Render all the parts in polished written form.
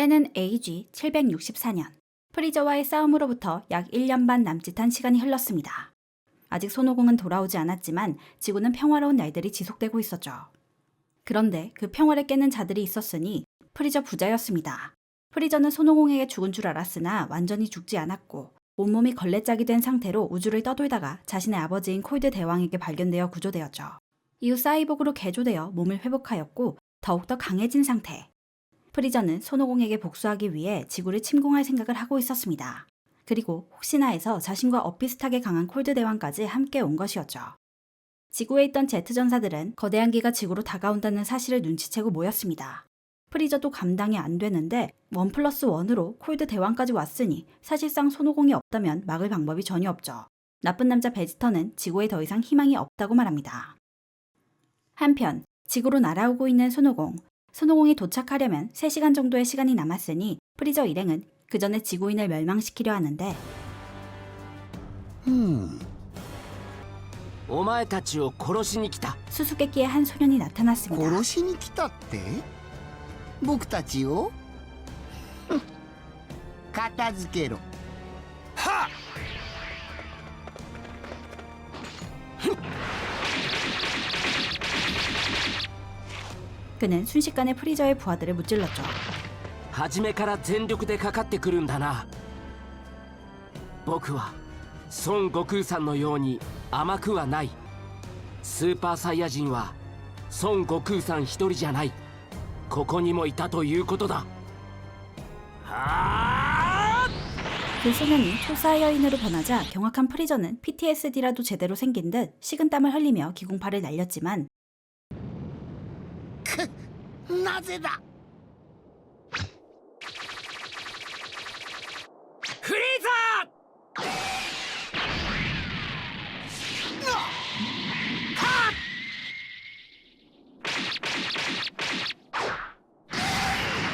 때는 AG 764년. 프리저와의 싸움으로부터 약 1년 반 남짓한 시간이 흘렀습니다. 아직 손오공은 돌아오지 않았지만 지구는 평화로운 날들이 지속되고 있었죠. 그런데 그 평화를 깨는 자들이 있었으니 프리저 부자였습니다. 프리저는 손오공에게 죽은 줄 알았으나 완전히 죽지 않았고 온몸이 걸레짝이 된 상태로 우주를 떠돌다가 자신의 아버지인 콜드 대왕에게 발견되어 구조되었죠. 이후 사이보그로 개조되어 몸을 회복하였고 더욱더 강해진 상태. 프리저는 손오공에게 복수하기 위해 지구를 침공할 생각을 하고 있었습니다. 그리고 혹시나 해서 자신과 엇비슷하게 강한 콜드 대왕까지 함께 온 것이었죠. 지구에 있던 제트 전사들은 거대한 기가 지구로 다가온다는 사실을 눈치채고 모였습니다. 프리저도 감당이 안 되는데 1+1으로 콜드 대왕까지 왔으니 사실상 손오공이 없다면 막을 방법이 전혀 없죠. 나쁜 남자 베지터는 지구에 더 이상 희망이 없다고 말합니다. 한편 지구로 날아오고 있는 손오공이 도착하려면 3시간 정도의 시간이 남았으니 프리저 일행은 그 전에 지구인을 멸망시키려 하는데 お前たちを殺しに来た。 수수께끼의 한 소년이 나타났습니다. 殺しに来たって僕たちを片付けろ。はっ。 그는 순식간에 프리저의 부하들을 무찔렀죠. 初めから全力でかかってくるんだな。僕は孫悟空さんのように甘くはない。スーパーサイヤ人は孫悟空さん一人じゃない。ここにもいたということだ。はあ。 그 소년이 초사이어인으로 변하자 경악한 프리저는 PTSD라도 제대로 생긴 듯 식은땀을 흘리며 기공팔을 날렸지만 なぜだ。フリーザ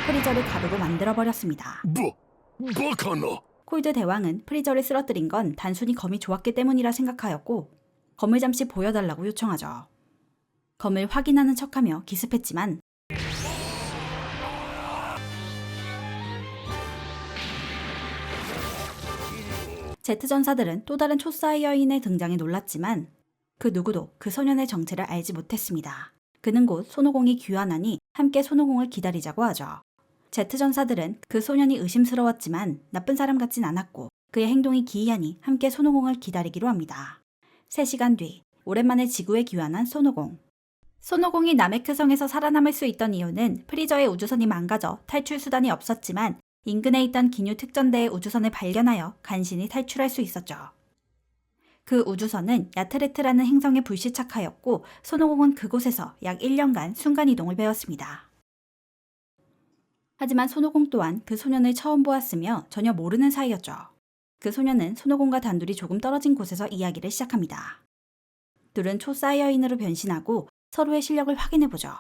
프리저를 가루로 만들어버렸습니다. バカな。 콜드 대왕은 프리저를 쓰러뜨린 건 단순히 검이 좋았기 때문이라 생각하였고 검을 잠시 보여달라고 요청하죠. 검을 확인하는 척하며 기습했지만 제트 전사들은 또 다른 초사이어인의 등장에 놀랐지만 그 누구도 그 소년의 정체를 알지 못했습니다. 그는 곧 손오공이 귀환하니 함께 손오공을 기다리자고 하죠. 제트 전사들은 그 소년이 의심스러웠지만 나쁜 사람 같진 않았고 그의 행동이 기이하니 함께 손오공을 기다리기로 합니다. 3시간 뒤 오랜만에 지구에 귀환한 손오공. 손오공이 나메크성에서 살아남을 수 있던 이유는 프리저의 우주선이 망가져 탈출 수단이 없었지만 인근에 있던 기뉴 특전대의 우주선을 발견하여 간신히 탈출할 수 있었죠. 그 우주선은 야트레트라는 행성에 불시착하였고 손오공은 그곳에서 약 1년간 순간이동을 배웠습니다. 하지만 손오공 또한 그 소년을 처음 보았으며 전혀 모르는 사이였죠. 그 소년은 손오공과 단둘이 조금 떨어진 곳에서 이야기를 시작합니다. 둘은 초사이어인으로 변신하고 서로의 실력을 확인해보죠.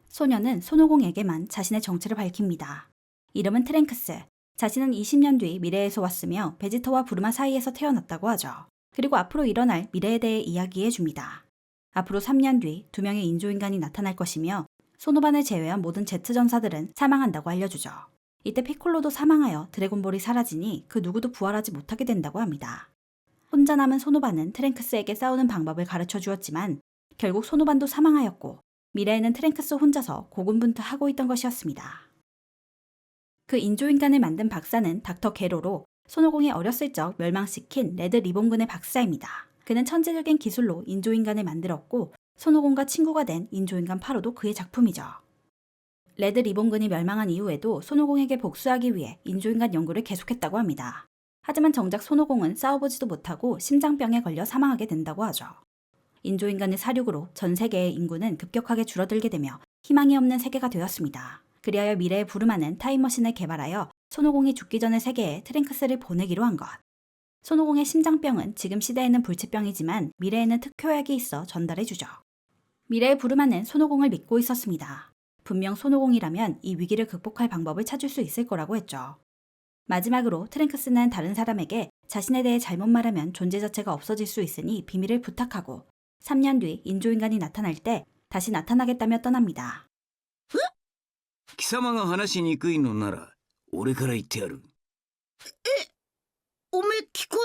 소년은 손오공에게만 자신의 정체를 밝힙니다. 이름은 트랭크스. 자신은 20년 뒤 미래에서 왔으며 베지터와 부르마 사이에서 태어났다고 하죠. 그리고 앞으로 일어날 미래에 대해 이야기해줍니다. 앞으로 3년 뒤 2명의 인조인간이 나타날 것이며 소노반을 제외한 모든 제트 전사들은 사망한다고 알려주죠. 이때 피콜로도 사망하여 드래곤볼이 사라지니 그 누구도 부활하지 못하게 된다고 합니다. 혼자 남은 소노반은 트랭크스에게 싸우는 방법을 가르쳐 주었지만 결국 소노반도 사망하였고 미래에는 트랭크스 혼자서 고군분투하고 있던 것이었습니다. 그 인조인간을 만든 박사는 닥터 게로로 손오공이 어렸을 적 멸망시킨 레드 리본군의 박사입니다. 그는 천재적인 기술로 인조인간을 만들었고 손오공과 친구가 된 인조인간 8호도 그의 작품이죠. 레드 리본군이 멸망한 이후에도 손오공에게 복수하기 위해 인조인간 연구를 계속했다고 합니다. 하지만 정작 손오공은 싸워보지도 못하고 심장병에 걸려 사망하게 된다고 하죠. 인조인간의 사륙으로 전 세계의 인구는 급격하게 줄어들게 되며 희망이 없는 세계가 되었습니다. 그리하여 미래의 부르마는 타임머신을 개발하여 손오공이 죽기 전에 세계에 트랭크스를 보내기로 한 것. 손오공의 심장병은 지금 시대에는 불치병이지만 미래에는 특효약이 있어 전달해주죠. 미래의 부르마는 손오공을 믿고 있었습니다. 분명 손오공이라면 이 위기를 극복할 방법을 찾을 수 있을 거라고 했죠. 마지막으로 트랭크스는 다른 사람에게 자신에 대해 잘못 말하면 존재 자체가 없어질 수 있으니 비밀을 부탁하고 3년 뒤 인조인간이 나타날 때 다시 나타나겠다며 떠납니다. 様が話しにくいのなら俺から言ってやる。おめえ聞こ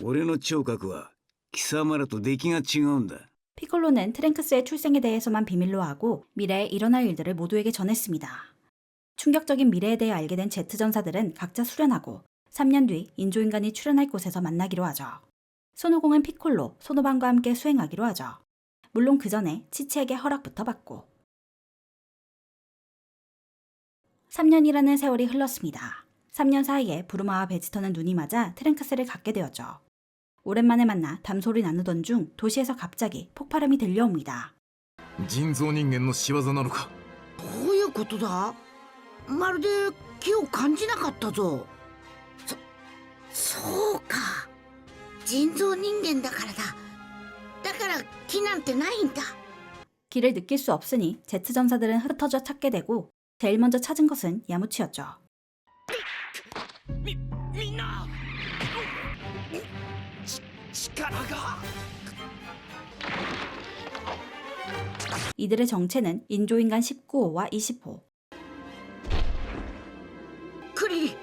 俺の聴覚は貴様らと出来が違うんだ。 피콜로는 트랭크스의 출생에 대해서만 비밀로 하고 미래에 일어날 일들을 모두에게 전했습니다. 충격적인 미래에 대해 알게 된 제트 전사들은 각자 수련하고 3년 뒤 인조인간이 출현할 곳에서 만나기로 하죠. 손오공은 피콜로, 소노반과 함께 수행하기로 하죠. 물론 그 전에 치치에게 허락부터 받고. 3년이라는 세월이 흘렀습니다. 3년 사이에 부르마와 베지터는 눈이 맞아 트랭크스를 갖게 되었죠. 오랜만에 만나 담소리 나누던 중 도시에서 갑자기 폭발음이 들려옵니다. 人造人間の仕業なのか。どういうことだ。まるで気を感じなかったぞ。そうか。人造人間だからだ。だから気なんてないんだ。 길을 느낄 수 없으니 제트 전사들은 흩어져 찾게 되고 제일 먼저 찾은 것은 야무치였죠. みんな力が 이들의 정체는 인조인간 19호와 20호. クリリ、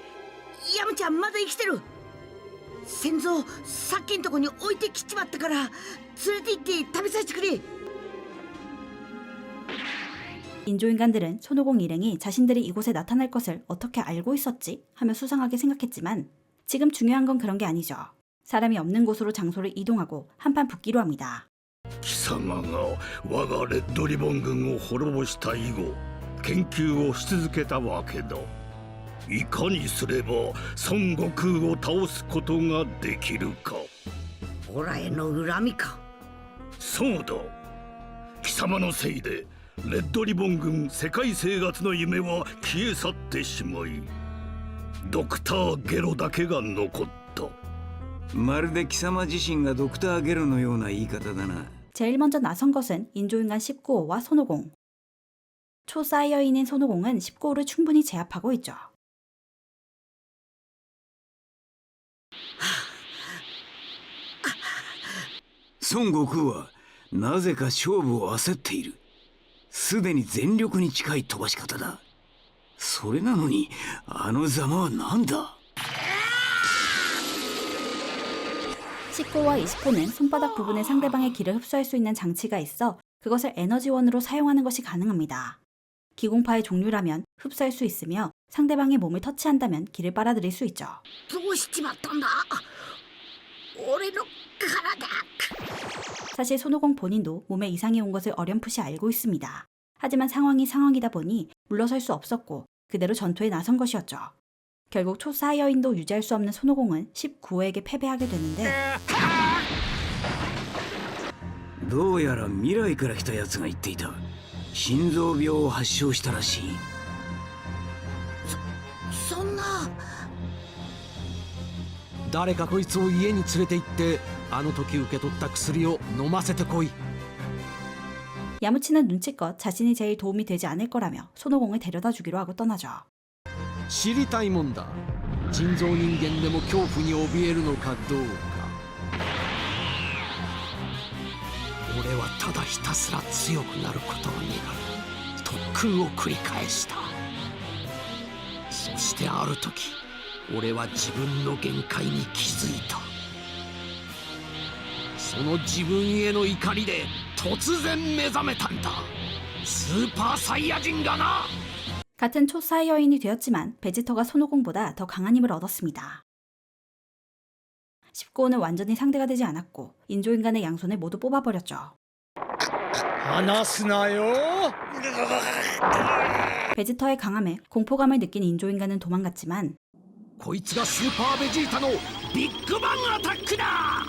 ヤムちゃんまだ生きてる。先祖さっきんとこに置いてきちまったから連れて行って食べさせてくれ。 인조인간들은 손오공 일행이 자신들이 이곳에 나타날 것을 어떻게 알고 있었지? 하며 수상하게 생각했지만 지금 중요한 건 그런 게 아니죠. 사람이 없는 곳으로 장소를 이동하고 한판 붙기로 합니다. 貴様が我がレッドリボン軍を滅ぼした以後研究をし続けたわけだ。いかにすれば孫悟空を倒すことができるか。オラへの恨みか。そうだ。貴様のせいでレッドリボン軍世界征伐の夢は消え去ってしまいドクターゲロだけが残った。まるで貴様自身がドクターゲロのような言い方だな。 제일 먼저 나선 것은 인조인간 19호와 손오공. 초사이어인인 손오공은 19호를 충분히 제압하고 있죠. 孫悟空はなぜか勝負を焦っている。すでに全力に近い飛ばし方だ。それなのにあのざまは何だ。 19호와 20호는 손바닥 부분에 상대방의 기를 흡수할 수 있는 장치가 있어 그것을 에너지원으로 사용하는 것이 가능합니다. 기공파의 종류라면 흡수할 수 있으며 상대방의 몸을 터치한다면 기를 빨아들일 수 있죠. どうしちまったんだ。俺の体。 사실 손오공 본인도 몸에 이상이 온 것을 어렴풋이 알고 있습니다. 하지만 상황이 상황이다 보니 물러설 수 없었고 그대로 전투에 나선 것이었죠. 결국 초사이어인도 유지할 수 없는 손오공은 19호에게 패배하게 되는데 どうやら未来から来たやつが言っていた。心臓病を発症したらしい。そんな。誰かこいつを家に連れて行ってあの時受け取った薬を飲ませてこい。 야무치는 눈치껏 자신이 제일 도움이 되지 않을 거라며 손오공을 데려다 주기로 하고 떠나죠. 知りたいもんだ。人造人間でも恐怖に怯えるのかどうか。俺はただひたすら強くなることを願う特訓を繰り返した。そしてある時俺は自分の限界に気づいた。その自分への怒りで突然目覚めたんだ。スーパーサイヤ人がな。 같은 초사이어인이 되었지만 베지터가 손오공보다 더 강한 힘을 얻었습니다. 19호는 완전히 상대가 되지 않았고 인조인간의 양손을 모두 뽑아버렸죠. 離すなよ。 베지터의 강함에 공포감을 느낀 인조인간은 도망갔지만 こいつがスーパーベジータのビッグバンアタックだ。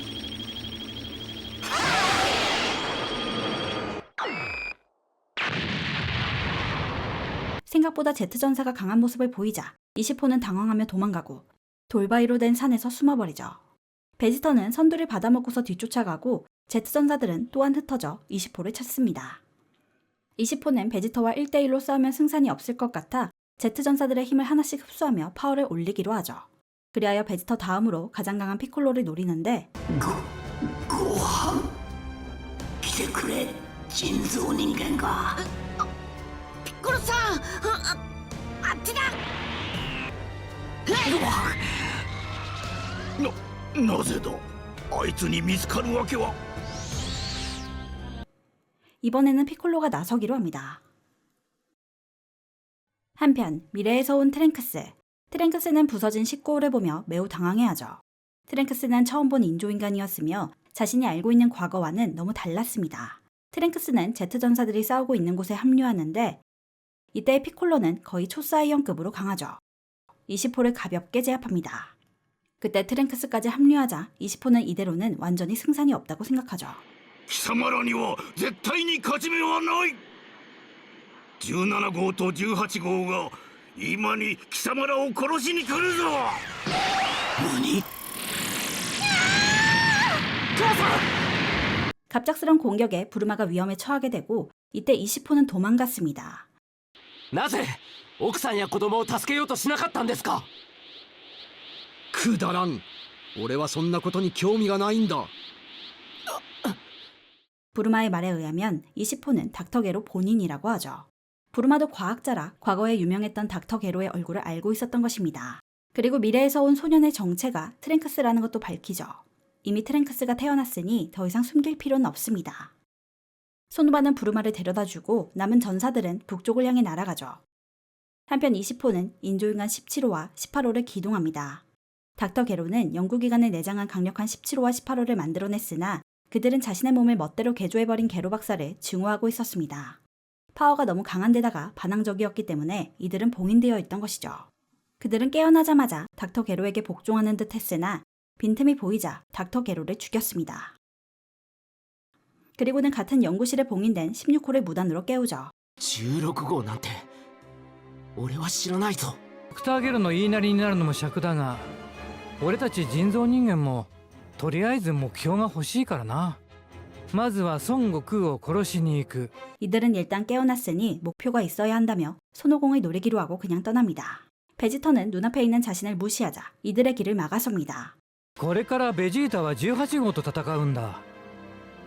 생각보다 제트 전사가 강한 모습을 보이자 20호는 당황하며 도망가고 돌바위로 된 산에서 숨어버리죠. 베지터는 선두를 받아먹고서 뒤쫓아가고 제트 전사들은 또한 흩어져 20호를 찾습니다. 20호는 베지터와 1대1로 싸우면 승산이 없을 것 같아 제트 전사들의 힘을 하나씩 흡수하며 파워를 올리기로 하죠. 그리하여 베지터 다음으로 가장 강한 피콜로를 노리는데 ご飯来てくれ人造人間が。コロさん、あっちだ。なぜだ。あいつに見つかるわけは。 이번에는 피콜로가 나서기로 합니다. 한편 미래에서 온 트랭크스. 트랭크스는 부서진 19홀을 보며 매우 당황해하죠. 트랭크스는 처음 본 인조인간이었으며 자신이 알고 있는 과거와는 너무 달랐습니다. 트랭크스는 제트전사들이 싸우고 있는 곳에 합류하는데 이때 피콜로는 거의 초사이언급으로 강하죠. 20호를 가볍게 제압합니다. 그때 트랭크스까지 합류하자 20호는 이대로는 완전히 승산이 없다고 생각하죠. 貴様らには絶対に勝ち目はない。17号と18号が今に貴様らを殺しに来るぞ。何？ 갑작스런 공격에 부르마가 위험에 처하게 되고 이때 20호는 도망갔습니다. なぜ奥さんや子供を助けようとしなかったんですか。くだらん。俺はそんなことに興味がないんだ。 부르마의 말에 의하면 20호는 닥터 게로 본인이라고 하죠. 부르마도 과학자라 과거에 유명했던 닥터 게로의 얼굴을 알고 있었던 것입니다. 그리고 미래에서 온 소년의 정체가 트랭크스라는 것도 밝히죠. 이미 트랭크스가 태어났으니 더 이상 숨길 필요는 없습니다. 소노바는 부르마를 데려다주고 남은 전사들은 북쪽을 향해 날아가죠. 한편 20호는 인조인간 17호와 18호를 기동합니다. 닥터 게로는 연구기관에 내장한 강력한 17호와 18호를 만들어냈으나 그들은 자신의 몸을 멋대로 개조해버린 게로 박사를 증오하고 있었습니다. 파워가 너무 강한 데다가 반항적이었기 때문에 이들은 봉인되어 있던 것이죠. 그들은 깨어나자마자 닥터 게로에게 복종하는 듯 했으나 빈틈이 보이자 닥터 게로를 죽였습니다. 그리고는 같은 연구실에 봉인된 16호를 무단으로 깨우죠. 16号なんて俺は知らないぞ。ドクターゲロの言いなりになるのも尺だが、俺たち人造人間もとりあえず目標が欲しいからな。まずは孫悟空を殺しに行く。 이들은 일단 깨어났으니 목표가 있어야 한다며 손오공을 노리기로 하고 그냥 떠납니다. 베지터는 눈앞에 있는 자신을 무시하자 이들의 길을 막아섭니다. これからベジータは18号と戦うんだ。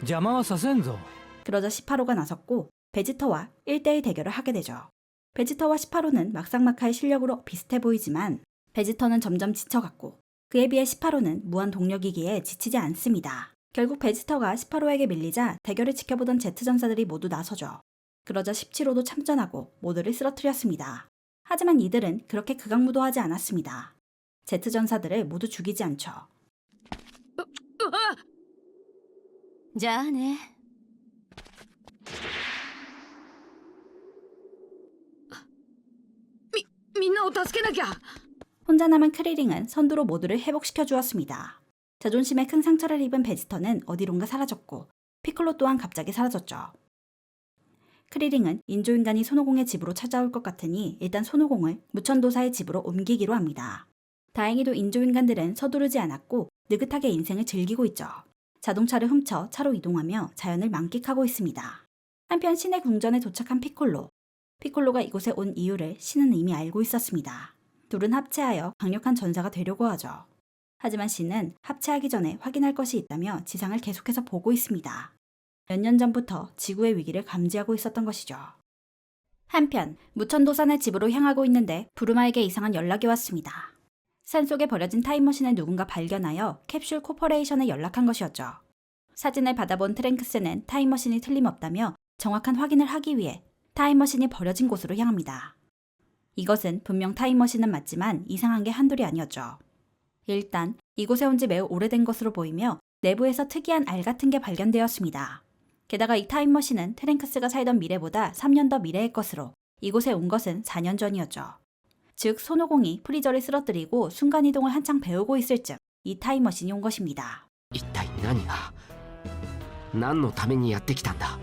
邪魔はさせんぞ。 그러자 18호가 나섰고 베지터와 1대1 대결을 하게 되죠. 베지터와 18호는 막상막하의 실력으로 비슷해 보이지만 베지터는 점점 지쳐갔고 그에 비해 18호는 무한 동력이기에 지치지 않습니다. 결국 베지터가 18호에게 밀리자 대결을 지켜보던 제트전사들이 모두 나서죠. 그러자 17호도 참전하고 모두를 쓰러뜨렸습니다. 하지만 이들은 그렇게 극악무도하지 않았습니다. 제트전사들을 모두 죽이지 않죠. じゃあね。みんなを助けなきゃ。 혼자 남은 크리링은 선두로 모두를 회복시켜 주었습니다. 자존심에 큰 상처를 입은 베지터는 어디론가 사라졌고 피콜로 또한 갑자기 사라졌죠. 크리링은 인조인간이 손오공의 집으로 찾아올 것 같으니 일단 손오공을 무천도사의 집으로 옮기기로 합니다. 다행히도 인조인간들은 서두르지 않았고 느긋하게 인생을 즐기고 있죠. 자동차를 훔쳐 차로 이동하며 자연을 만끽하고 있습니다. 한편 신의 궁전에 도착한 피콜로. 피콜로가 이곳에 온 이유를 신은 이미 알고 있었습니다. 둘은 합체하여 강력한 전사가 되려고 하죠. 하지만 신은 합체하기 전에 확인할 것이 있다며 지상을 계속해서 보고 있습니다. 몇 년 전부터 지구의 위기를 감지하고 있었던 것이죠. 한편 무천도산의 집으로 향하고 있는데 부르마에게 이상한 연락이 왔습니다. 산속에 버려진 타임머신을 누군가 발견하여 캡슐 코퍼레이션에 연락한 것이었죠. 사진을 받아본 트랭크스는 타임머신이 틀림없다며 정확한 확인을 하기 위해 타임머신이 버려진 곳으로 향합니다. 이것은 분명 타임머신은 맞지만 이상한 게 한둘이 아니었죠. 일단 이곳에 온 지 매우 오래된 것으로 보이며 내부에서 특이한 알 같은 게 발견되었습니다. 게다가 이 타임머신은 트랭크스가 살던 미래보다 3년 더 미래의 것으로 이곳에 온 것은 4년 전이었죠. 즉 손오공이 프리저를 쓰러뜨리고 순간이동을 한창 배우고 있을 즈음 이 타임머신이 온 것입니다. 一体何が何のためにやってきたんだ。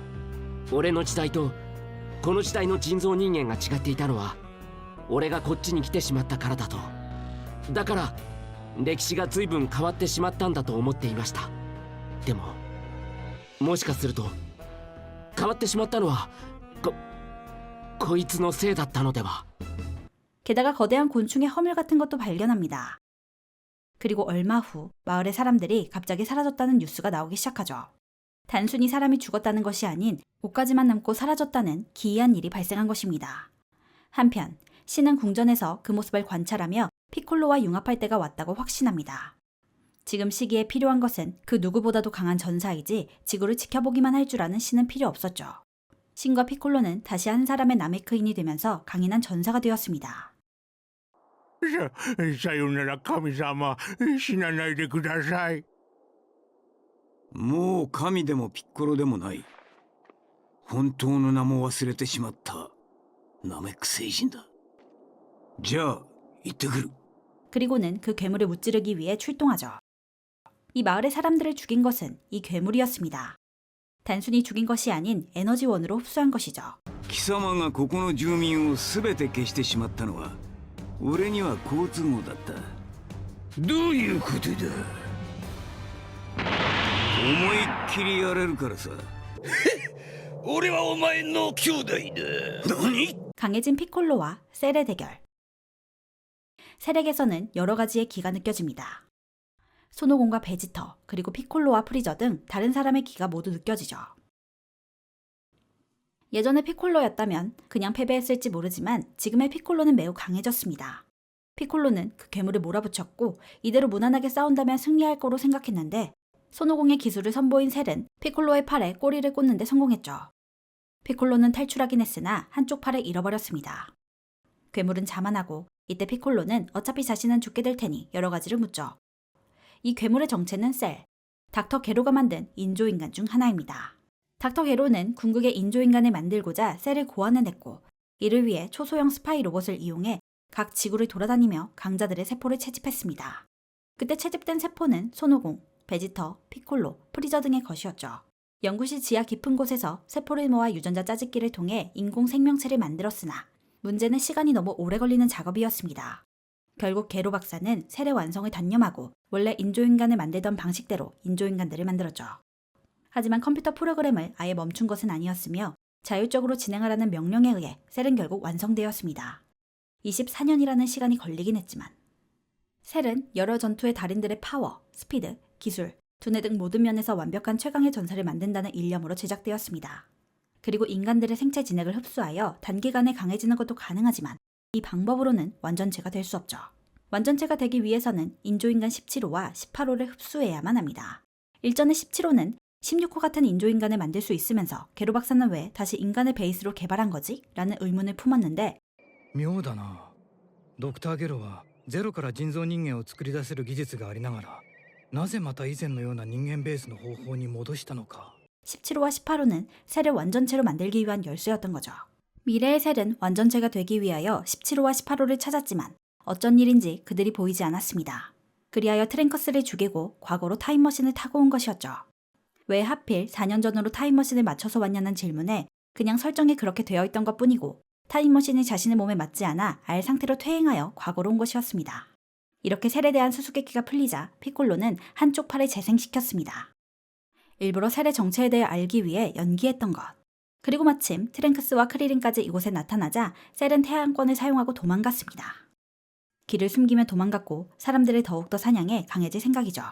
俺の時代とこの時代の人造人間が違っていたのは俺がこっちに来てしまったからだと。だから歴史が随分変わってしまったんだと思っていました。でももしかすると変わってしまったのはこいつのせいだったのでは。 게다가 거대한 곤충의 허물 같은 것도 발견합니다. 그리고 얼마 후 마을의 사람들이 갑자기 사라졌다는 뉴스가 나오기 시작하죠. 단순히 사람이 죽었다는 것이 아닌 옷가지만 남고 사라졌다는 기이한 일이 발생한 것입니다. 한편 신은 궁전에서 그 모습을 관찰하며 피콜로와 융합할 때가 왔다고 확신합니다. 지금 시기에 필요한 것은 그 누구보다도 강한 전사이지 지구를 지켜보기만 할 줄 아는 신은 필요 없었죠. 신과 피콜로는 다시 한 사람의 나메크인이 되면서 강인한 전사가 되었습니다. さよなら神様、死なないでください。もう神でもピッコロでもない。本当の名も忘れてしまったナメック星人だ。じゃあ行ってくる。 그리고는 그 괴물을 무찌르기 위해 출동하죠. 이 마을의 사람들을 죽인 것은 이 괴물이었습니다. 단순히 죽인 것이 아닌 에너지원으로 흡수한 것이죠. 貴様がここの住民を全て消してしまったのは俺には好都合だった。どういうことだ。思いっきりやれるからさ。俺はお前の兄弟だ。何？ 강해진 피콜로와 셀의 대결. 셀에게서는 여러 가지의 기가 느껴집니다. 손오공과 베지터, 그리고 피콜로와 프리저 등 다른 사람의 기가 모두 느껴지죠. 예전에 피콜로였다면 그냥 패배했을지 모르지만 지금의 피콜로는 매우 강해졌습니다. 피콜로는 그 괴물을 몰아붙였고 이대로 무난하게 싸운다면 승리할 거로 생각했는데 손오공의 기술을 선보인 셀은 피콜로의 팔에 꼬리를 꽂는데 성공했죠. 피콜로는 탈출하긴 했으나 한쪽 팔을 잃어버렸습니다. 괴물은 자만하고 이때 피콜로는 어차피 자신은 죽게 될 테니 여러 가지를 묻죠. 이 괴물의 정체는 셀, 닥터 게로가 만든 인조인간 중 하나입니다. 닥터 게로는 궁극의 인조인간을 만들고자 셀을 고안해냈고 이를 위해 초소형 스파이 로봇을 이용해 각 지구를 돌아다니며 강자들의 세포를 채집했습니다. 그때 채집된 세포는 손오공, 베지터, 피콜로, 프리저 등의 것이었죠. 연구실 지하 깊은 곳에서 세포를 모아 유전자 짜집기를 통해 인공 생명체를 만들었으나 문제는 시간이 너무 오래 걸리는 작업이었습니다. 결국 게로 박사는 셀의 완성을 단념하고 원래 인조인간을 만들던 방식대로 인조인간들을 만들었죠. 하지만 컴퓨터 프로그램을 아예 멈춘 것은 아니었으며 자율적으로 진행하라는 명령에 의해 셀은 결국 완성되었습니다. 24년이라는 시간이 걸리긴 했지만 셀은 여러 전투의 달인들의 파워, 스피드, 기술, 두뇌 등 모든 면에서 완벽한 최강의 전사를 만든다는 일념으로 제작되었습니다. 그리고 인간들의 생체 진액을 흡수하여 단기간에 강해지는 것도 가능하지만 이 방법으로는 완전체가 될 수 없죠. 완전체가 되기 위해서는 인조인간 17호와 18호를 흡수해야만 합니다. 일전에 17호는 16호 같은 인조인간을 만들 수 있으면서 게로 박사는 왜 다시 인간을 베이스로 개발한 거지? 라는 의문을 품었는데 妙だな。ドクターゲロはゼロから人造人間を作り出せる技術がありながらなぜまた以前のような人間ベースの方法に戻したのか。 17호와 18호는 셀을 완전체로 만들기 위한 열쇠였던 거죠. 미래의 셀은 완전체가 되기 위하여 17호와 18호를 찾았지만 어쩐 일인지 그들이 보이지 않았습니다. 그리하여 트랭커스를 죽이고 과거로 타임머신을 타고 온 것이었죠. 왜 하필 4년 전으로 타임머신을 맞춰서 왔냐는 질문에 그냥 설정이 그렇게 되어 있던 것뿐이고 타임머신이 자신의 몸에 맞지 않아 알 상태로 퇴행하여 과거로 온 것이었습니다. 이렇게 셀에 대한 수수께끼가 풀리자 피콜로는 한쪽 팔을 재생시켰습니다. 일부러 셀의 정체에 대해 알기 위해 연기했던 것. 그리고 마침 트랭크스와 크리린까지 이곳에 나타나자 셀은 태양권을 사용하고 도망갔습니다. 길을 숨기며 도망갔고 사람들을 더욱더 사냥해 강해질 생각이죠.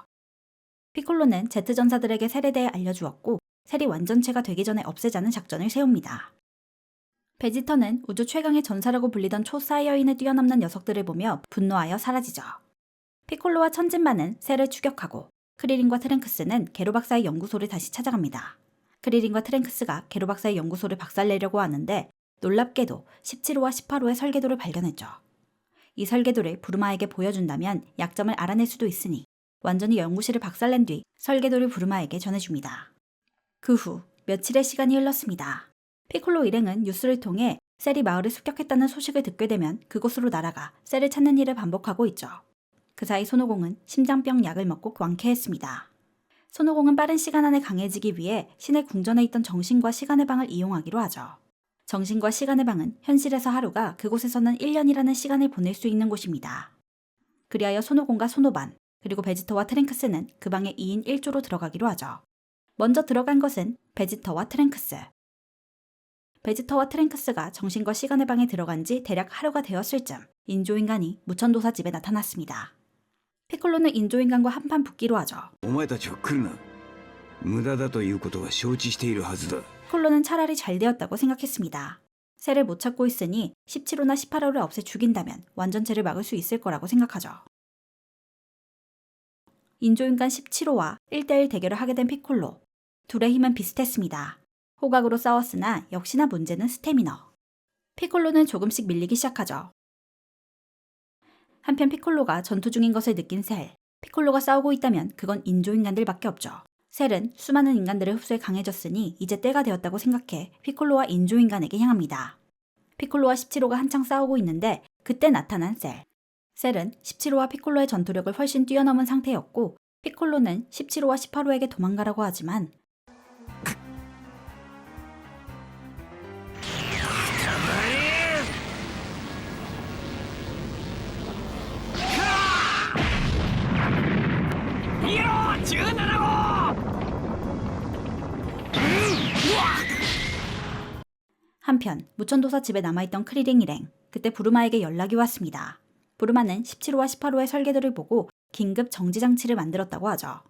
피콜로는 제트전사들에게 셀에 대해 알려주었고 셀이 완전체가 되기 전에 없애자는 작전을 세웁니다. 베지터는 우주 최강의 전사라고 불리던 초사이어인을 뛰어넘는 녀석들을 보며 분노하여 사라지죠. 피콜로와 천진마는 셀을 추격하고 크리린과 트랭크스는 게로 박사의 연구소를 다시 찾아갑니다. 크리린과 트랭크스가 게로 박사의 연구소를 박살내려고 하는데 놀랍게도 17호와 18호의 설계도를 발견했죠. 이 설계도를 부르마에게 보여준다면 약점을 알아낼 수도 있으니 완전히 연구실을 박살낸 뒤 설계도를 부르마에게 전해줍니다. 그 후 며칠의 시간이 흘렀습니다. 피콜로 일행은 뉴스를 통해 셀이 마을을 습격했다는 소식을 듣게 되면 그곳으로 날아가 셀을 찾는 일을 반복하고 있죠. 그 사이 손오공은 심장병 약을 먹고 완쾌했습니다. 손오공은 빠른 시간 안에 강해지기 위해 신의 궁전에 있던 정신과 시간의 방을 이용하기로 하죠. 정신과 시간의 방은 현실에서 하루가 그곳에서는 1년이라는 시간을 보낼 수 있는 곳입니다. 그리하여 손오공과 손오반 그리고 베지터와 트랭크스는 그 방에 2인 1조로 들어가기로 하죠. 먼저 들어간 것은 베지터와 트랭크스. 베지터와 트랭크스가 정신과 시간의 방에 들어간 지 대략 하루가 되었을 즈음 인조인간이 무천도사 집에 나타났습니다. 피콜로는 인조인간과 한판 붙기로 하죠. お前たちは来るな。無駄だということは承知しているはずだ。 피콜로는 차라리 잘 되었다고 생각했습니다. 셀을 못 찾고 있으니 17호나 18호를 없애 죽인다면 완전체를 막을 수 있을 거라고 생각하죠. 인조인간 17호와 1대1 대결을 하게 된 피콜로. 둘의 힘은 비슷했습니다. 호각으로 싸웠으나 역시나 문제는 스태미너. 피콜로는 조금씩 밀리기 시작하죠. 한편 피콜로가 전투 중인 것을 느낀 셀. 피콜로가 싸우고 있다면 그건 인조인간들밖에 없죠. 셀은 수많은 인간들의 흡수에 강해졌으니 이제 때가 되었다고 생각해 피콜로와 인조인간에게 향합니다. 피콜로와 17호가 한창 싸우고 있는데 그때 나타난 셀. 셀은 17호와 피콜로의 전투력을 훨씬 뛰어넘은 상태였고 피콜로는 17호와 18호에게 도망가라고 하지만 한편 무천도사 집에 남아있던 크리링 일행. 그때 부르마에게 연락이 왔습니다. 부르마는 17호와 18호의 설계도를 보고 긴급 정지장치를 만들었다고 하죠.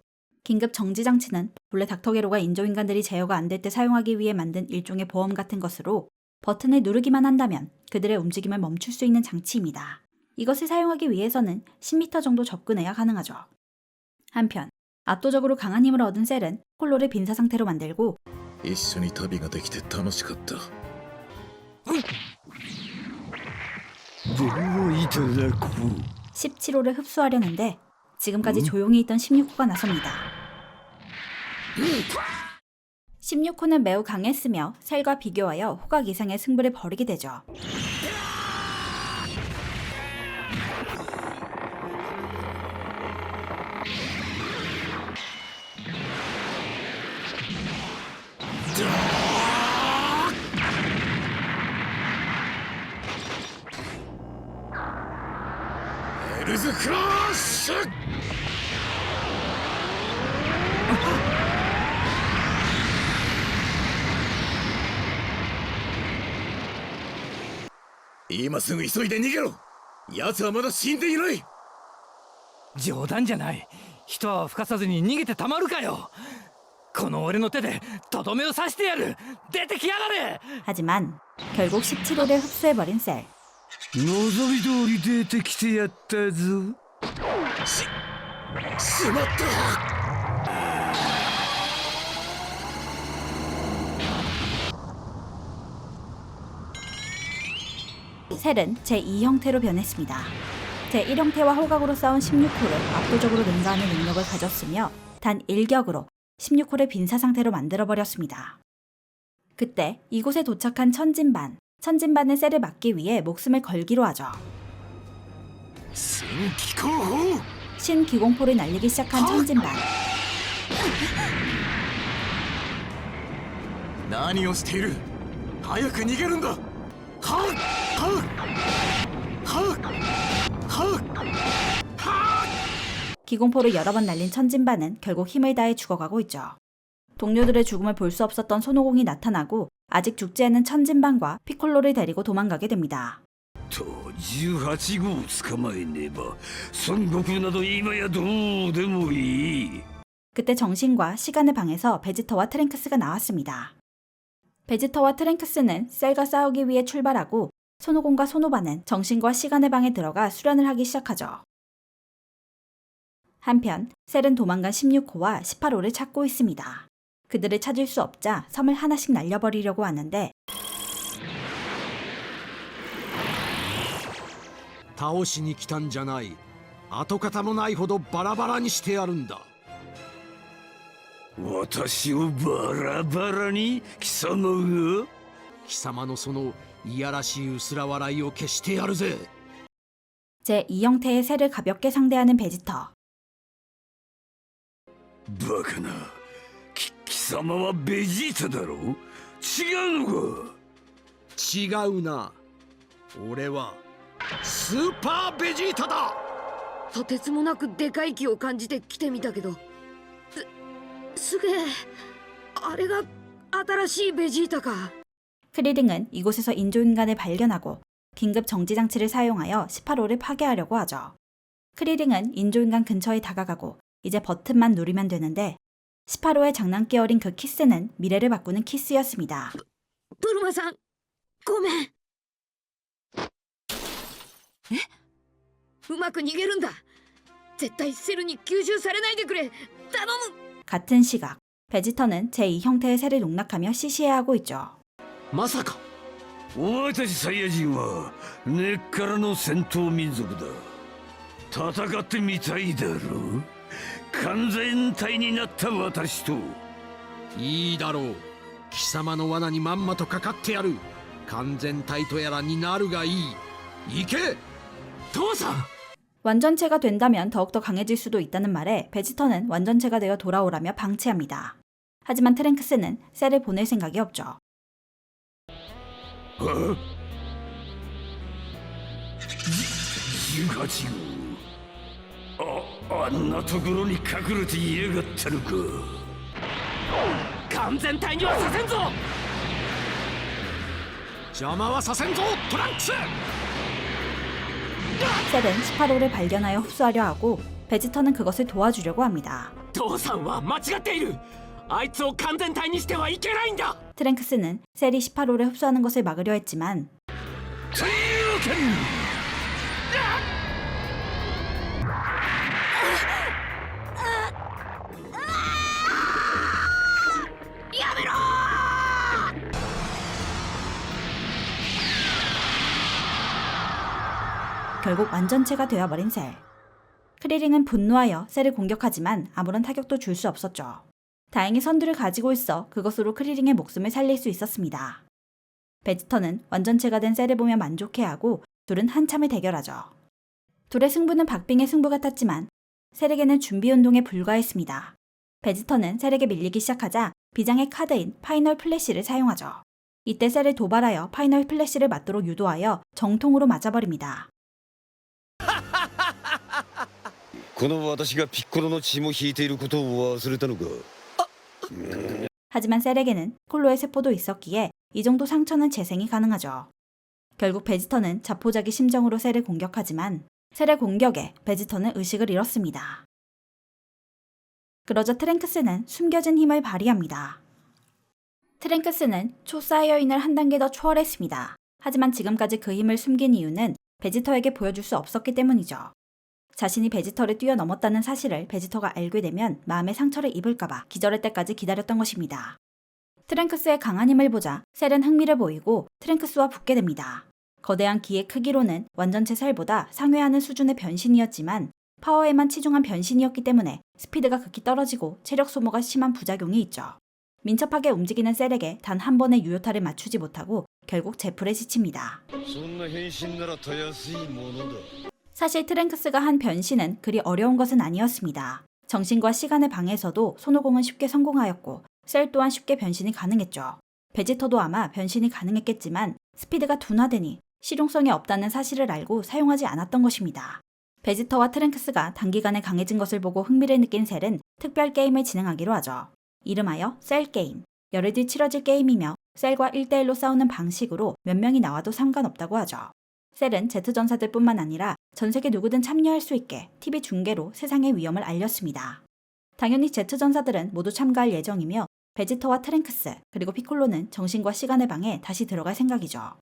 긴급 정지장치는 본래 닥터게로가 인조인간들이 제어가 안 될 때 사용하기 위해 만든 일종의 보험 같은 것으로 버튼을 누르기만 한다면 그들의 움직임을 멈출 수 있는 장치입니다. 이것을 사용하기 위해서는 10m 정도 접근해야 가능하죠. 한편 압도적으로 강한 힘을 얻은 셀은 콜로를 빈사 상태로 만들고 一緒に旅ができて楽しかった。ではいただこう。 17호를 흡수하려는데 지금까지 조용히 있던 16호가 나섭니다. 16호는 매우 강했으며 셀과 비교하여 호각 이상의 승부를 벌이게 되죠.今すぐ急いで逃げろ。奴はまだ死んでいない。冗談じゃない。人は吹かさずに逃げてたまるかよ。この俺の手でとどめを刺してやる。出てきやがれ。 하지만 결국 17호를 흡수해버린 셀. 望み通り出てきてやったぞ。しまった。 셀은 제2 형태로 변했습니다. 제1 형태와 호각으로 싸운 16호를 압도적으로 능가하는 능력을 가졌으며 단 1격으로 16호를 빈사 상태로 만들어버렸습니다. 그때 이곳에 도착한 천진반. 천진반은 셀을 막기 위해 목숨을 걸기로 하죠. 신기공포를 날리기 시작한 천진반. 何をしている。早く逃げるんだ。はっはっはっはっ 기공포를 여러 번 날린 천진반은 결국 힘을 다해 죽어가고 있죠. 동료들의 죽음을 볼 수 없었던 손오공이 나타나고 아직 죽지 않은 천진반과 피콜로를 데리고 도망가게 됩니다. と18号を捕まえねば孫悟空など今やどうでもいい。 그때 정신과 시간의 방에서 베지터와 트랭크스가 나왔습니다. 베지터와 트랭크스는 셀과 싸우기 위해 출발하고 손오공과 손오바는 정신과 시간의 방에 들어가 수련을 하기 시작하죠. 한편 셀은 도망간 16호와 18호를 찾고 있습니다. 그들을 찾을 수 없자 섬을 하나씩 날려버리려고 하는데 倒しに来たんじゃない。跡形もないほどバラバラにしてやるんだ。私をバラバラに貴様が。貴様のそのいやらしい薄ら笑いを消してやるぜ。 제2 형태의 셀을 가볍게 상대하는 베지터. バカな。貴様はベジータだろ。違うのか。違うな。俺はスーパーベジータだ。とてつもなくでかい気を感じて来てみたけど、すげえ。あれが新しいベジータか。 크리링은 이곳에서 인조인간을 발견하고 긴급 정지장치를 사용하여 18호를 파괴하려고 하죠. 크리링은 인조인간 근처에 다가가고 이제 버튼만 누르면 되는데 18호의 장난기 어린 그 키스는 미래를 바꾸는 키스였습니다. ブルマさんごめん。うまく逃げるんだ。絶対セルに吸収されないでくれ。頼む。 같은 시각, 베지터는 제2 형태의 새를 농락하며 시시해하고 있죠. まさかお前たちサイヤ人は根っからの戦闘民族だ。戦ってみたいだろう。完全体になった私と。いいだろう。貴様の罠にまんまとかかってやる。完全体とやらになるがいい。行け。父さん 완전체가 된다면 더욱더 강해질 수도 있다는 말에 베지터는 완전체가 되어 돌아오라며 방치합니다. 하지만 트랭크스는 셀을 보낼 생각이 없죠. 18号。あんなところに隠れていやがったのか。完全体にはさせんぞ。邪魔はさせんぞトランクス。 셀은 18호를 발견하여 흡수하려 하고 베지터는 그것을 도와주려고 합니다. 父さんは間違っている。あいつを完全体にしてはいけないんだ。 트랭크스는 셀이 18호를 흡수하는 것을 막으려 했지만 太陽剣。 결국 완전체가 되어버린 셀. 크리링은 분노하여 셀을 공격하지만 아무런 타격도 줄 수 없었죠. 다행히 선두를 가지고 있어 그것으로 크리링의 목숨을 살릴 수 있었습니다. 베지터는 완전체가 된 셀을 보며 만족해하고 둘은 한참을 대결하죠. 둘의 승부는 박빙의 승부 같았지만 셀에게는 준비 운동에 불과했습니다. 베지터는 셀에게 밀리기 시작하자 비장의 카드인 파이널 플래시를 사용하죠. 이때 셀을 도발하여 파이널 플래시를 맞도록 유도하여 정통으로 맞아버립니다. この私がピッコロの血も引いていることを忘れたのか。 하지만 셀에게는 콜로의 세포도 있었기에 이 정도 상처는 재생이 가능하죠. 결국 베지터는 자포자기 심정으로 셀을 공격하지만 셀의 공격에 베지터는 의식을 잃었습니다. 그러자 트랭크스는 숨겨진 힘을 발휘합니다. 트랭크스는 초사이어인을 한 단계 더 초월했습니다. 하지만 지금까지 그 힘을 숨긴 이유는 베지터에게 보여줄 수 없었기 때문이죠. 자신이 베지터를 뛰어넘었다는 사실을 베지터가 알게 되면 마음의 상처를 입을까봐 기절할 때까지 기다렸던 것입니다. 트랭크스의 강한 힘을 보자 셀은 흥미를 보이고 트랭크스와 붙게 됩니다. 거대한 기의 크기로는 완전체 셀보다 상회하는 수준의 변신이었지만 파워에만 치중한 변신이었기 때문에 스피드가 극히 떨어지고 체력 소모가 심한 부작용이 있죠. 민첩하게 움직이는 셀에게 단 한 번의 유효타를 맞추지 못하고 결국 제풀에 지칩니다. そんな変身ならたやすいものだ。 사실 트랭크스가 한 변신은 그리 어려운 것은 아니었습니다. 정신과 시간의 방에서도 손오공은 쉽게 성공하였고 셀 또한 쉽게 변신이 가능했죠. 베지터도 아마 변신이 가능했겠지만 스피드가 둔화되니 실용성이 없다는 사실을 알고 사용하지 않았던 것입니다. 베지터와 트랭크스가 단기간에 강해진 것을 보고 흥미를 느낀 셀은 특별 게임을 진행하기로 하죠. 이름하여 셀 게임. 열흘 뒤 치러질 게임이며 셀과 1대1로 싸우는 방식으로 몇 명이 나와도 상관없다고 하죠. 셀은 제트전사들뿐만 아니라 전 세계 누구든 참여할 수 있게 TV 중계로 세상의 위험을 알렸습니다. 당연히 제트전사들은 모두 참가할 예정이며 베지터와 트랭크스 그리고 피콜로는 정신과 시간의 방에 다시 들어갈 생각이죠.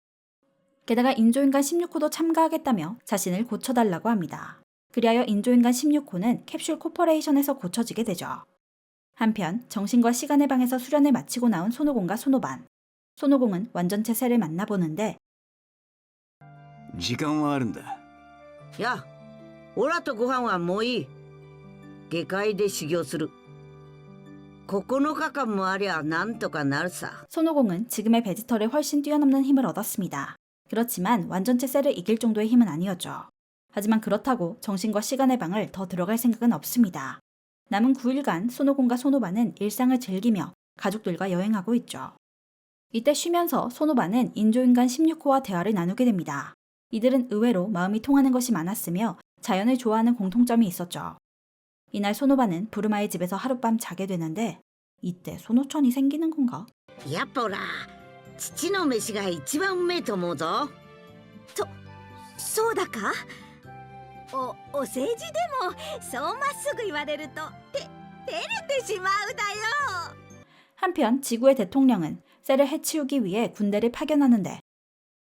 게다가 인조인간 16호도 참가하겠다며 자신을 고쳐달라고 합니다. 그리하여 인조인간 16호는 캡슐 코퍼레이션에서 고쳐지게 되죠. 한편 정신과 시간의 방에서 수련을 마치고 나온 손오공과 손오반. 손오공은 완전체 셀을 만나보는데 時間はあるんだ。や、オラとご飯はもういい。下界で修行する。9日間もありゃなんとかなるさ。 손오공은 지금의 베지터를 훨씬 뛰어넘는 힘을 얻었습니다. 그렇지만 완전체 셀을 이길 정도의 힘은 아니었죠. 하지만 그렇다고 정신과 시간의 방을 더 들어갈 생각은 없습니다. 남은 9일간 손오공과 손오반은 일상을 즐기며 가족들과 여행하고 있죠. 이때 쉬면서 손오반은 인조인간 16호와 대화를 나누게 됩니다. 이들은 의외로 마음이 통하는 것이 많았으며 자연을 좋아하는 공통점이 있었죠. 이날 손오반은 부르마의 집에서 하룻밤 자게 되는데 이때 손오천이 생기는 건가? やっぱオラ、父の飯が一番うめえと思うぞ。そうだか。お世辞でもそうまっすぐ言われると。 한편 지구의 대통령은 셀을 해치우기 위해 군대를 파견하는데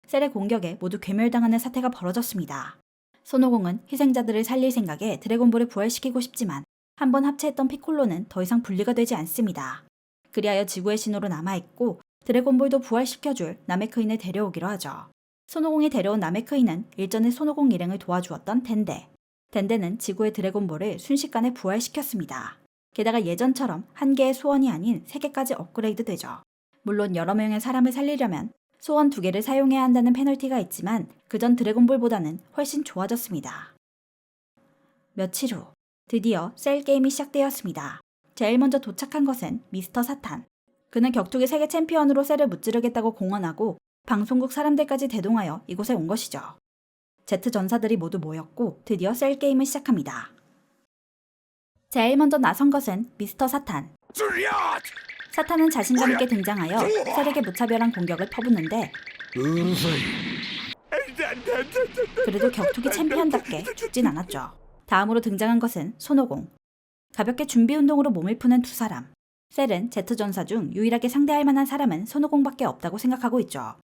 셀의 공격에 모두 괴멸당하는 사태가 벌어졌습니다. 손오공은 희생자들을 살릴 생각에 드래곤볼을 부활시키고 싶지만 한번 합체했던 피콜로는 더 이상 분리가 되지 않습니다. 그리하여 지구의 신호로 남아있고 드래곤볼도 부활시켜줄 나메크인을 데려오기로 하죠. 손오공이 데려온 나메크인은 일전에 손오공 일행을 도와주었던 덴데. 덴데는 지구의 드래곤볼을 순식간에 부활시켰습니다. 게다가 예전처럼 한 개의 소원이 아닌 3개까지 업그레이드 되죠. 물론 여러 명의 사람을 살리려면 소원 2개를 사용해야 한다는 페널티가 있지만 그전 드래곤볼보다는 훨씬 좋아졌습니다. 며칠 후 드디어 셀 게임이 시작되었습니다. 제일 먼저 도착한 것은 미스터 사탄. 그는 격투기 세계 챔피언으로 셀을 무찌르겠다고 공언하고 방송국 사람들까지 대동하여 이곳에 온 것이죠. 제트 전사들이 모두 모였고 드디어 셀 게임을 시작합니다. 제일 먼저 나선 것은 미스터 사탄. 사탄은 자신감 있게 등장하여 셀에게 무차별한 공격을 퍼붓는데 그래도 격투기 챔피언답게 죽진 않았죠. 다음으로 등장한 것은 손오공. 가볍게 준비 운동으로 몸을 푸는 두 사람. 셀은 제트 전사 중 유일하게 상대할 만한 사람은 손오공밖에 없다고 생각하고 있죠.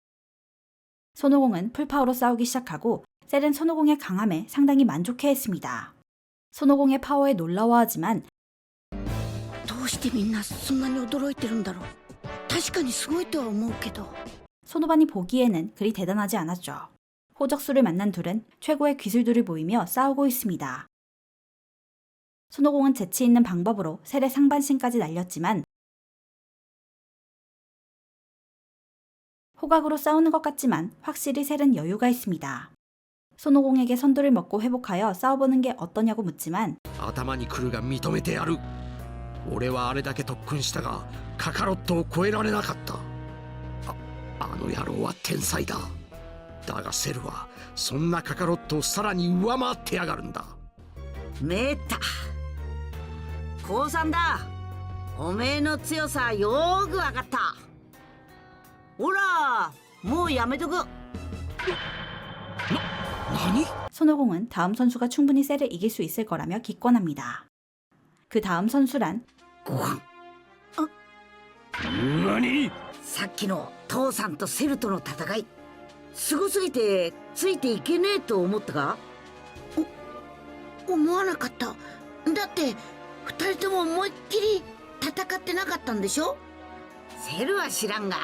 손오공은 풀파워로 싸우기 시작하고 셀은 손오공의 강함에 상당히 만족해했습니다. 손오공의 파워에 놀라워하지만 どうしてみんなそんなに驚いてるんだろう。確かにすごいとは思うけど。 손오반이 보기에는 그리 대단하지 않았죠. 호적수를 만난 둘은 최고의 기술들을 보이며 싸우고 있습니다. 손오공은 재치 있는 방법으로 셀의 상반신까지 날렸지만 호각으로 싸우는 것 같지만 확실히 셀은 여유가 있습니다. 손오공에게 선두를 먹고 회복하여 싸워보는 게 어떠냐고 묻지만 頭に来るが認めてやる。俺はあれだけ特訓したがカカロットを超えられなかった。あの野郎は天才だ。だがセルはそんなカカロットをさらに上回ってやがるんだ。めった降参だ。おめえの強さよーくわかった。ほらもうやめとく。何？ 손오공은 다음 선수가 충분히 셀을 이길 수 있을 거라며 기권합니다. 그 다음 선수란 何？さっきの父さんとセルとの戦いすごすぎてついていけねえと思ったか？思わなかった。だって二人とも思いっきり戦ってなかったんでしょ。セルは知らんが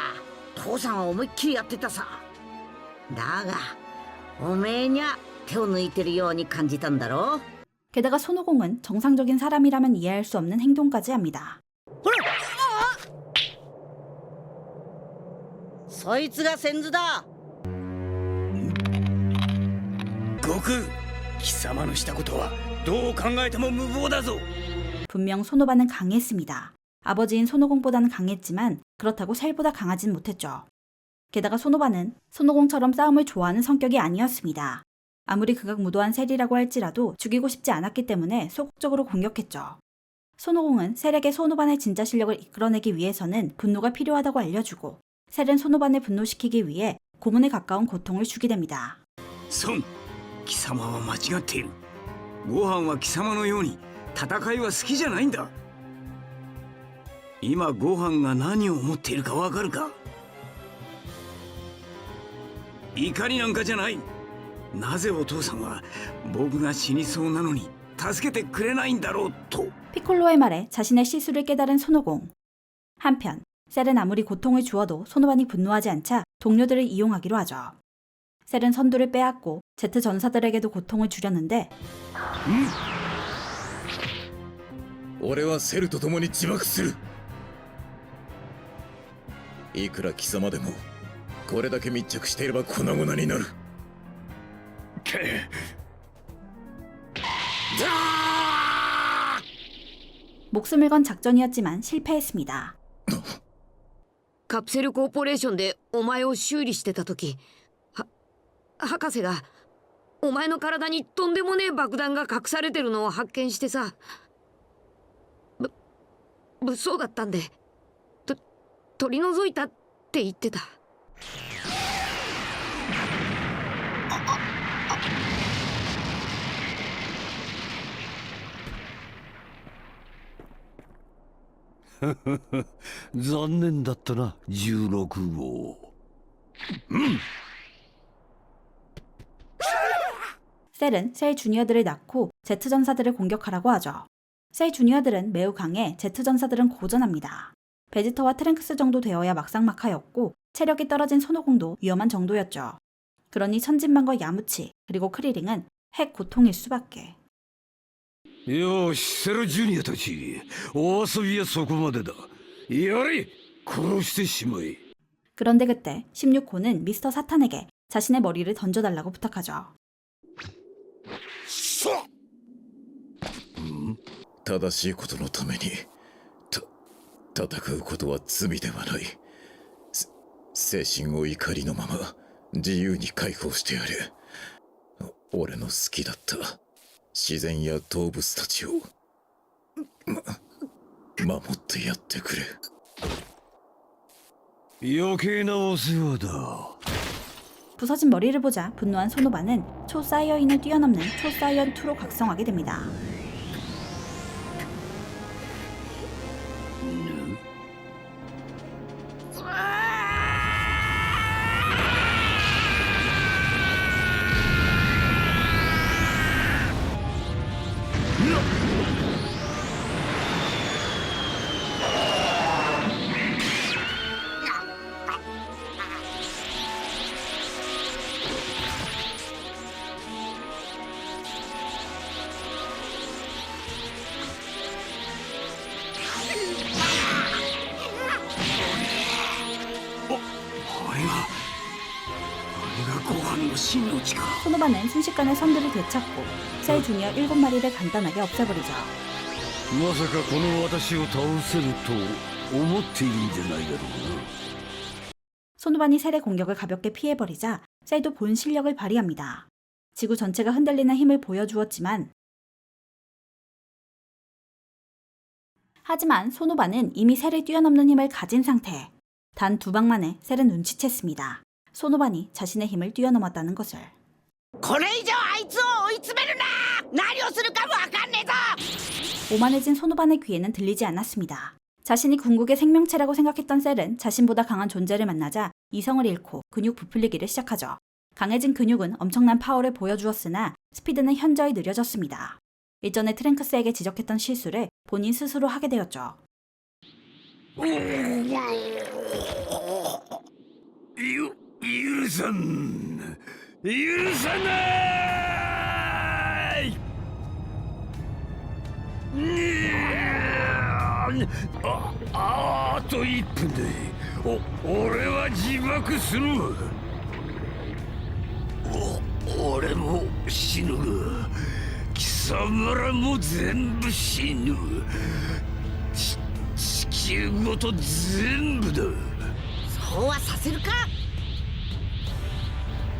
父さんは思いっきりやってたさ。だがおめえにゃ手を抜いてるように感じたんだろう。 게다가 손오공은 정상적인 사람이라면 이해할 수 없는 행동까지 합니다. そいつが先頭だ。悟空、貴様のしたことはどう考えても無謀だぞ。 분명 손오반은 강했습니다. 아버지인 손오공보다는 강했지만 그렇다고 셀보다 강하진 못했죠. 게다가 손오반은 손오공처럼 싸움을 좋아하는 성격이 아니었습니다. 아무리 극악무도한 셀이라고 할지라도 죽이고 싶지 않았기 때문에 소극적으로 공격했죠. 손오공은 셀에게 손오반의 진짜 실력을 이끌어내기 위해서는 분노가 필요하다고 알려주고 셀은 손오반을 분노시키기 위해 고문에 가까운 고통을 주게 됩니다. 孫、貴様は間違っている。ご飯は貴様のように戦いは好きじゃないんだ。今ご飯が何を思っているかわかるか？怒りなんかじゃない。なぜお父さんは僕が死にそうなのに助けてくれないんだろうと。 피콜로의 말에 자신의 실수를 깨달은 손오공. 한편 셀은 아무리 고통을 주어도 손오반이 분노하지 않자 동료들을 이용하기로 하죠. 셀은 선두를 빼앗고 제트 전사들에게도 고통을 주려는데 俺はセルと共に自爆する。いくら貴様でもこれだけ密着していれば粉々になる。 목숨을 건 작전이었지만 실패했습니다. カプセルコーポレーションでお前を修理してた時博士がお前の体にとんでもねえ爆弾が隠されてるのを発見してさ、物騒だったんで取り除いたって言ってた。残念だったな16号。 셀은 셀 주니어들을 낳고 제트 전사들을 공격하라고 하죠. 셀 주니어들은 매우 강해 제트 전사들은 고전합니다. 베지터와 트랭크스 정도 되어야 막상막하였고 체력이 떨어진 손오공도 위험한 정도였죠. 그러니 천진만과 야무치 그리고 크리링은 핵 고통일 수밖에. よしセルジュニアたち、お遊びはそこまでだ。やれ、殺してしまえ。 그런데 그때 16호는 미스터 사탄에게 자신의 머리를 던져달라고 부탁하죠. 正しいことのために戦うことは罪ではない。精神を怒りのまま自由に解放してやれ。俺の好きだった自然や動物たちを守ってやってくれ。余計なお世話だ。 부서진 머리를 보자 분노한 소노바는 초사이어인을 뛰어넘는 초사이언2로 각성하게 됩니다. 소노바는 순식간에 선두를 되찾고 셀 주니어 7마리를 간단하게 없애버리죠. まさかこの私を倒せると思っているんじゃないだろうな。 소노반이 셀의 공격을 가볍게 피해버리자 셀도 본 실력을 발휘합니다. 지구 전체가 흔들리는 힘을 보여주었지만 하지만 소노바는 이미 셀을 뛰어넘는 힘을 가진 상태. 단 2방 만에 셀은 눈치챘습니다. 소노반이 자신의 힘을 뛰어넘었다는 것을. これ以上あいつを追い詰めるな。何をするかもわかんねえぞ。 오만해진 소노반의 귀에는 들리지 않았습니다. 자신이 궁극의 생명체라고 생각했던 셀은 자신보다 강한 존재를 만나자 이성을 잃고 근육 부풀리기를 시작하죠. 강해진 근육은 엄청난 파워를 보여주었으나 스피드는 현저히 느려졌습니다. 일전에 트랭크스에게 지적했던 실수를 본인 스스로 하게 되었죠. 許さん、許さないあと1分で俺は自爆する。俺も死ぬが貴様らも全部死ぬ。地球ごと全部だ。そうはさせるか。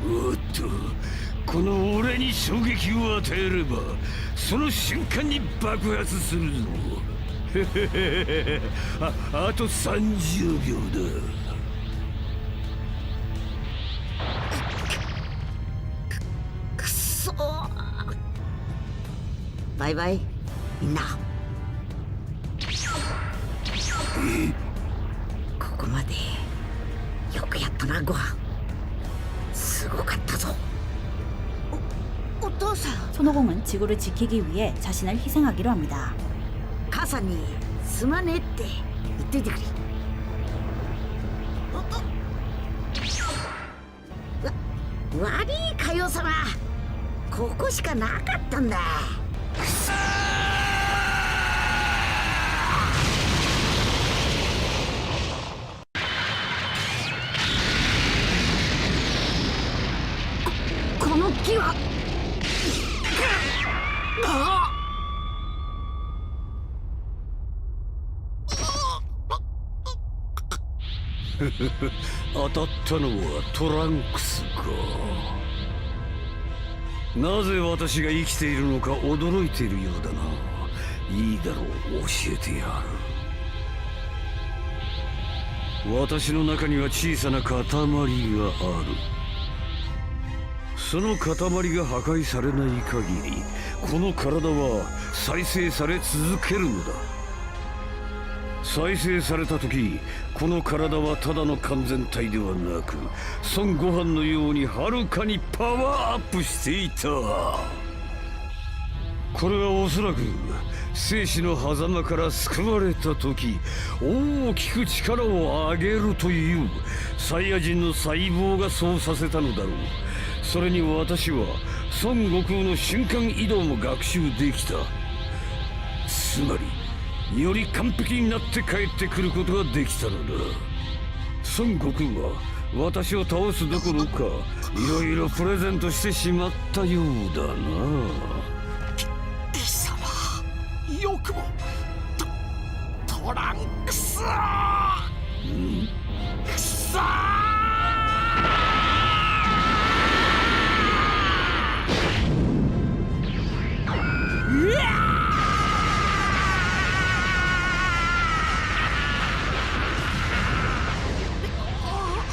おっと、この俺に衝撃を与えればその瞬間に爆発するぞ。あと30秒だ。くそ。バイバイみんな。ここまでよくやったなご飯。すごかったぞ。お父さん。 손오공은 지구를 지키기 위해 자신을 희생하기로 합니다. 母さんにすまねえって言っといてくれ。悪いかよ様、ここしかなかったんだ。この木は当たったのはトランクスか。なぜ私が生きているのか驚いているようだな。いいだろう、教えてやる。私の中には小さな塊がある。その塊が破壊されない限りこの体は再生され続けるのだ。再生された時、この体はただの完全体ではなく、孫悟飯のようにはるかにパワーアップしていた。これはおそらく生死の狭間から救われた時、大きく力を上げるというサイヤ人の細胞がそうさせたのだろう。それに私は孫悟空の瞬間移動も学習できた。つまりより完璧になって帰ってくることができたのだ。孫悟空は私を倒すどころか、いろいろプレゼントしてしまったようだな。貴様、よくもトランクス。くそ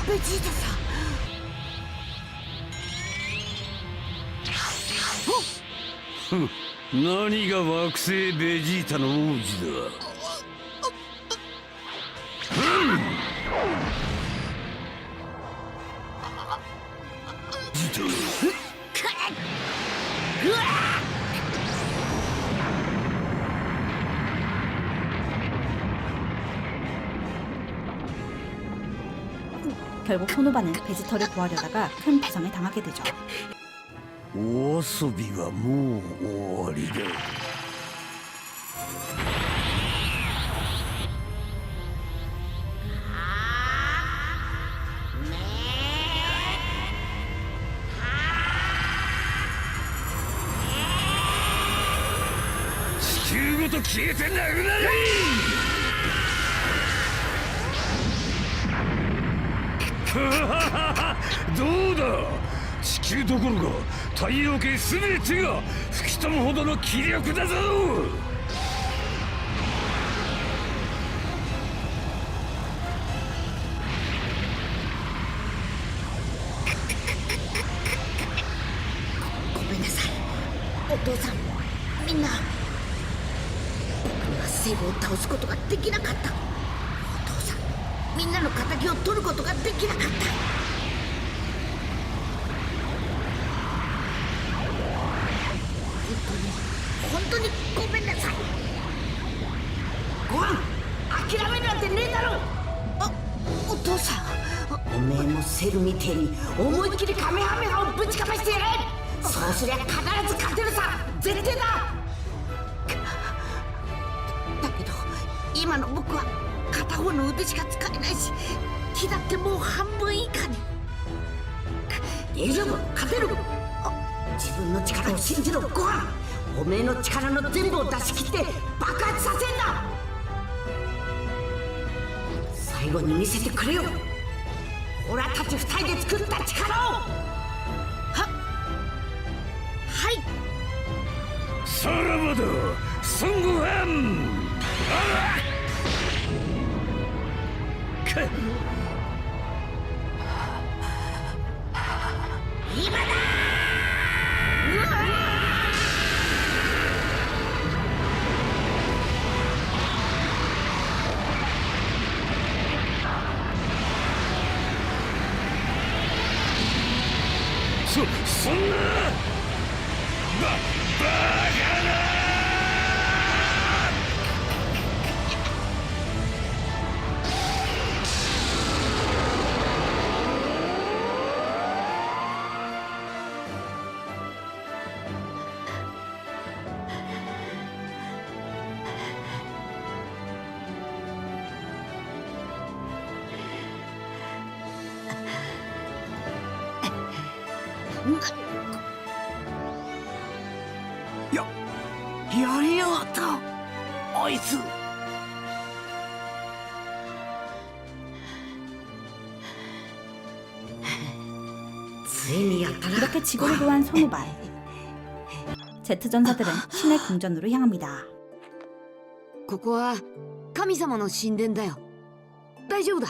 ベジータさん。何が惑星ベジータの王子だ。결국 손오바는 베지터를 구하려다가 큰 부상을 당하게 되죠. お遊びはもう終わりだ。地球ごと消えてなくなれ。どうだ、地球どころか太陽系すべてが吹き飛ぶほどの気力だぞ。ごめんなさい、お父さん。みんな、僕にはセルを倒すことができなかった。お父さん、みんなの敵を取ることができなかった。本当にごめんなさい。ご飯諦めるなんてねえだろ。お父さん、おめえもセルみてえに思いっきりカメハメハをぶちかましてやれ。そうすりゃ必ず勝てるさ、絶対だ。だけど今の僕は片方の腕しか使えないし、気だってもう半分以下に。大丈夫、勝てる。自分の力を信じろ。ご飯、おめえの力の全部を出し切って爆発させんだ。最後に見せてくれよ、俺たち二人で作った力を。はい。さらばだ、孫悟飯。今だ。そんなバカな。やりやがった、あいつ。ついにやったな。 이렇게 지구를 구한 손오발. 제트전사들은 신의 궁전으로 향합니다. ここは神様の神殿だよ。大丈夫だ。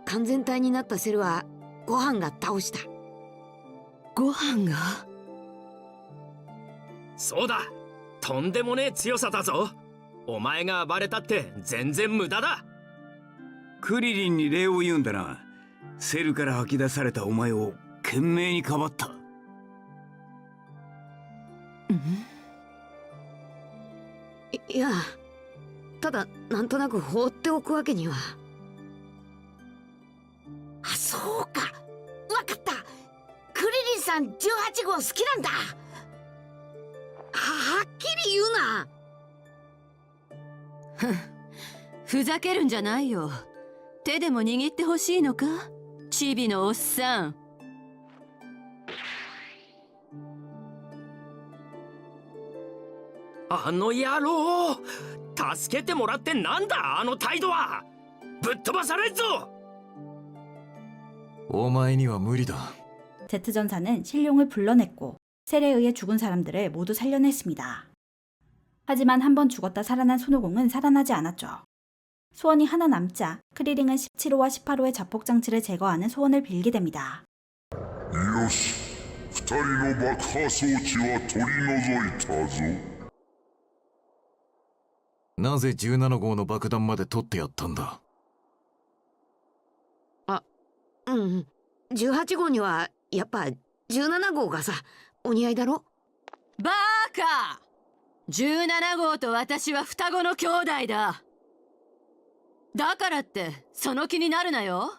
完全体になったセルはご飯が倒した。ご飯が？そうだ、とんでもねえ強さだぞ。お前が暴れたって全然無駄だ。クリリンに礼を言うんだな。セルから吐き出されたお前を懸命にかばった。いや、ただなんとなく放っておくわけには。あ、そうか。わかった。クリリンさん18号好きなんだ。はっきり言うな。ふざけるんじゃないよ。手でも握ってほしいのか、チビのおっさん。あの野郎、助けてもらってなんだあの態度は。ぶっ飛ばされんぞ。お前には無理だ。 Z전사는 신룡을 불러냈고 셀에 의해 죽은 사람들을 모두 살려냈습니다. 하지만 한 번 죽었다 살아난 손오공은 살아나지 않았죠. 소원이 하나 남자 크리링은 17호와 18호의 자폭장치를 제거하는 소원을 빌게 됩니다. よし、二人の爆破装置は取り除いたぞ。なぜ17号の爆弾まで取ってやったんだ。18号にはやっぱ17号がさ、お似合いだろ。バーカ！17号と私は双子の兄弟だ。だからってその気になるなよ。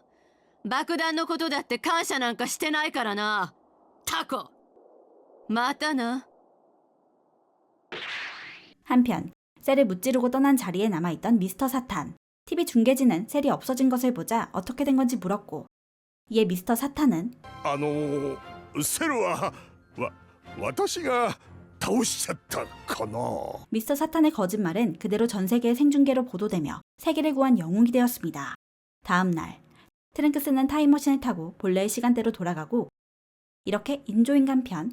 爆弾のことだって感謝なんかしてないからな。タコ。またな。 한편 셀을 무찌르고 떠난 자리에 남아있던 미스터 사탄. TV 중계진은 셀이 없어진 것을 보자 어떻게 된 건지 물었고 이에 미스터 사탄은 セルは私が倒しちゃったかな。 미스터 사탄의 거짓말은 그대로 전 세계의 생중계로 보도되며 세계를 구한 영웅이 되었습니다. 다음 날 트랭크스는 타임머신을 타고 본래의 시간대로 돌아가고 이렇게 인조인간 편